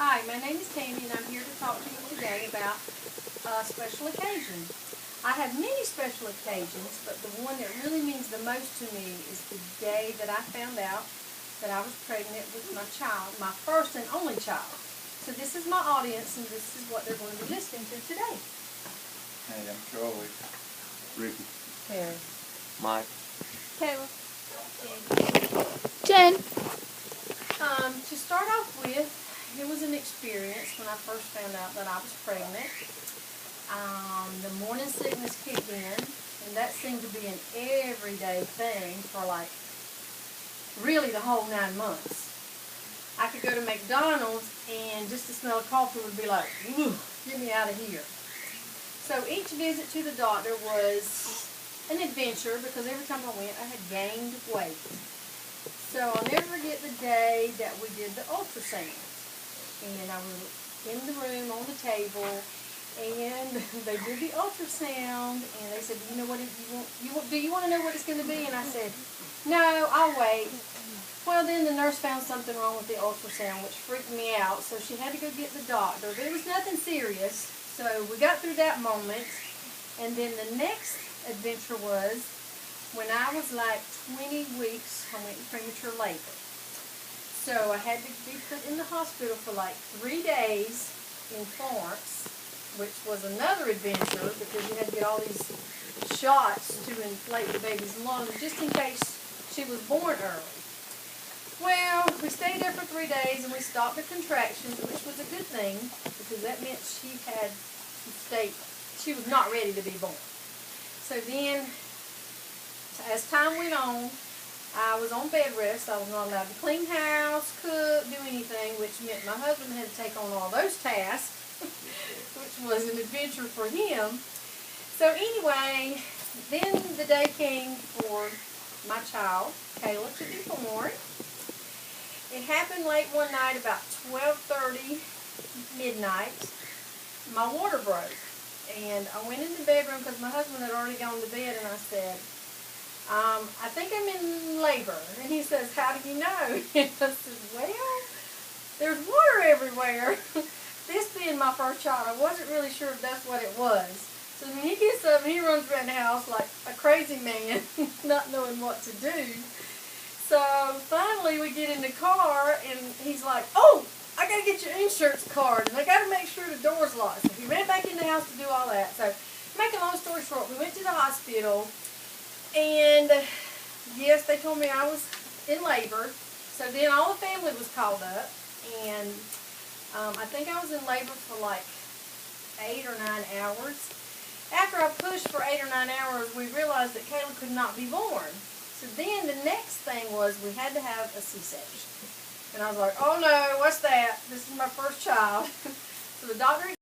Hi, my name is Tammy and I'm here to talk to you today about a special occasion. I have many special occasions, but the one that really means the most to me is the day that I found out that I was pregnant with my child, my first and only child. So this is my audience and this is what they're going to be listening to today. Hey, I'm Charlie. Ricky. Terry. Mike. Kayla. Jen. To start off with, it was an experience when I first found out that I was pregnant. The morning sickness kicked in, and that seemed to be an everyday thing for like really the whole 9 months. I could go to McDonald's and just the smell of coffee would be like, "Ugh, get me out of here." So each visit to the doctor was an adventure because every time I went I had gained weight. So I'll never forget the day that we did the ultrasound. And I was in the room on the table, and they did the ultrasound, and they said, "You know what? Do you want to know what it's going to be?" And I said, "No, I'll wait." Well, then the nurse found something wrong with the ultrasound, which freaked me out. So she had to go get the doctor, but it was nothing serious. So we got through that moment, and then the next adventure was when I was like 20 weeks. I went in premature labor. So I had to be put in the hospital for like 3 days in Florence, which was another adventure because you had to get all these shots to inflate the baby's lungs just in case she was born early. Well, we stayed there for 3 days and we stopped the contractions, which was a good thing because that meant she was not ready to be born. So then, as time went on, I was on bed rest. I was not allowed to clean house, cook, do anything, which meant my husband had to take on all those tasks, which was an adventure for him. So anyway, then the day came for my child, Kayla, to be born. It happened late one night, about 12:30 midnight. My water broke, and I went in the bedroom because my husband had already gone to bed, and I said, "I think I'm in labor." And he says, "How do you know?" And I said, "Well, there's water everywhere." This being my first child, I wasn't really sure if that's what it was. So when he gets up and he runs around the house like a crazy man, not knowing what to do. So finally we get in the car and he's like, "Oh, I got to get your insurance card and I got to make sure the door's locked." So he ran back in the house to do all that. So make a long story short, we went to the hospital. And yes, they told me I was in labor. So then all the family was called up, and I think I was in labor for like 8 or 9 hours. After I pushed for 8 or 9 hours, we realized that Kayla could not be born. So then the next thing was we had to have a C-section. And I was like, "Oh no, what's that? This is my first child." So the doctor